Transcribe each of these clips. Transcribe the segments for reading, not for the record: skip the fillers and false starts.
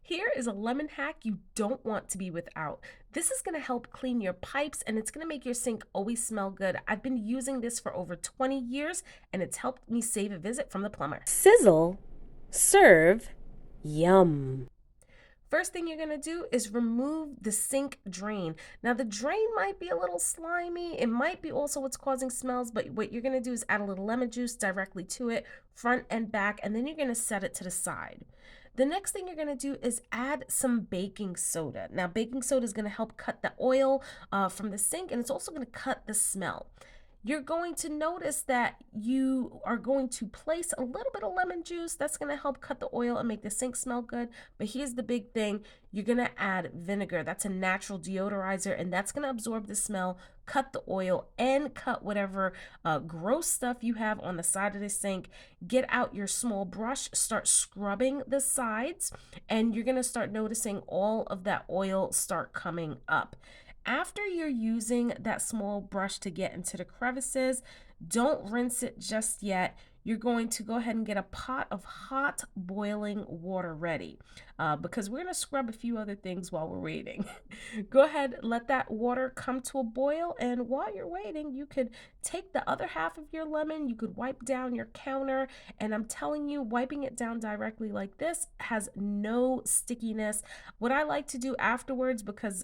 Here is a lemon hack you don't want to be without. This is going to help clean your pipes and it's going to make your sink always smell good. I've been using this for over 20 years and it's helped me save a visit from the plumber. Sizzle, serve, yum. First thing you're going to do is remove the sink drain. Now the drain might be a little slimy. It might be also what's causing smells, but what you're going to do is add a little lemon juice directly to it, front and back, and then you're going to set it to the side. The next thing you're going to do is add some baking soda. Now, baking soda is going to help cut the oil from the sink, and it's also going to cut the smell. You're going to notice that you are going to place a little bit of lemon juice. That's going to help cut the oil and make the sink smell good. But here's the big thing. You're going to add vinegar. That's a natural deodorizer, and that's going to absorb the smell, cut the oil, and cut whatever gross stuff you have on the side of the sink. Get out your small brush, start scrubbing the sides, and you're going to start noticing all of that oil start coming up. After you're using that small brush to get into the crevices, don't rinse it just yet. You're going to go ahead and get a pot of hot boiling water ready because we're going to scrub a few other things while we're waiting. Go ahead, let that water come to a boil, and while you're waiting, you could take the other half of your lemon, you could wipe down your counter, and I'm telling you, wiping it down directly like this has no stickiness. What I like to do afterwards, because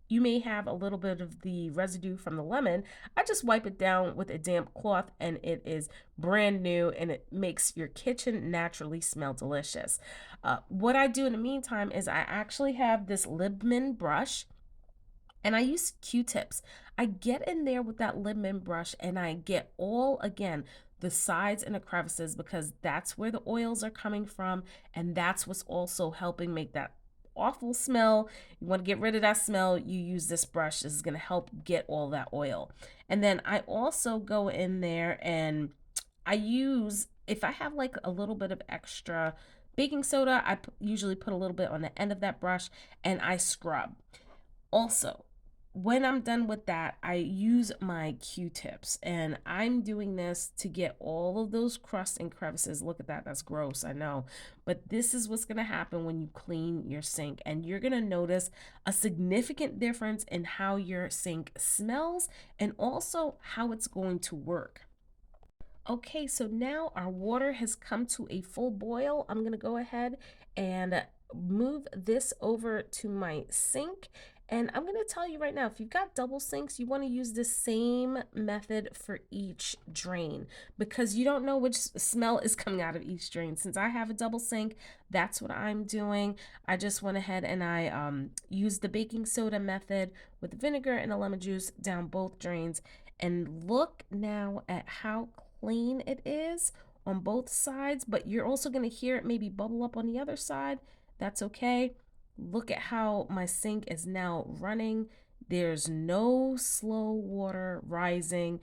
you may have a little bit of the residue from the lemon, I just wipe it down with a damp cloth and it is brand new and it makes your kitchen naturally smell delicious. What I do in the meantime is I actually have this Libman brush and I use Q-tips. I get in there with that Libman brush and I get all, again, the sides and the crevices because that's where the oils are coming from and that's what's also helping make that awful smell. You want to get rid of that smell, you use this brush. This is going to help get all that oil. And then I also go in there and I use, if I have like a little bit of extra baking soda, I usually put a little bit on the end of that brush and I scrub. Also, when I'm done with that, I use my Q-tips and I'm doing this to get all of those crusts and crevices. Look at that, that's gross, I know. But this is what's gonna happen when you clean your sink, and you're gonna notice a significant difference in how your sink smells and also how it's going to work. Okay, so now our water has come to a full boil. I'm gonna go ahead and move this over to my sink. And I'm gonna tell you right now, if you've got double sinks, you wanna use the same method for each drain because you don't know which smell is coming out of each drain. Since I have a double sink, that's what I'm doing. I just went ahead and I used the baking soda method with vinegar and a lemon juice down both drains. And look now at how clean it is on both sides, but you're also going to hear it maybe bubble up on the other side. That's okay. Look at how my sink is now running. There's no slow water rising.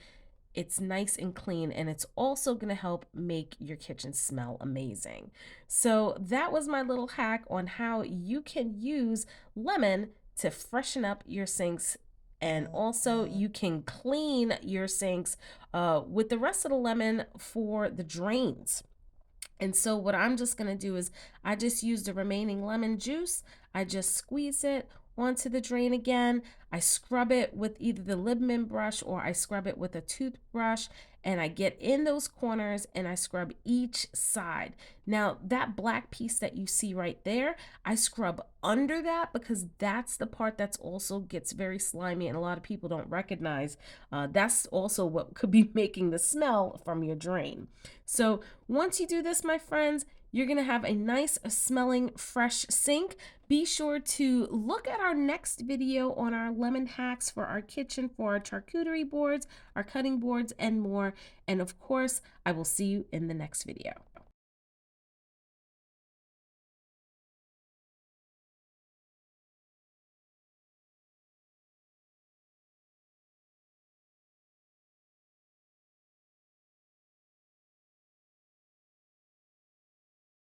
It's nice and clean, and it's also going to help make your kitchen smell amazing. So that was my little hack on how you can use lemon to freshen up your sinks, and also you can clean your sinks with the rest of the lemon for the drains. And so what I'm just going to do is I just use the remaining lemon juice. I just squeeze it onto the drain again. I scrub it with either the Libman brush or I scrub it with a toothbrush, and I get in those corners and I scrub each side. Now that black piece that you see right there, I scrub under that because that's the part that's also gets very slimy and a lot of people don't recognize. That's also what could be making the smell from your drain. So once you do this, my friends, you're going to have a nice smelling fresh sink. Be sure to look at our next video on our lemon hacks for our kitchen, for our charcuterie boards, our cutting boards, and more. And of course, I will see you in the next video.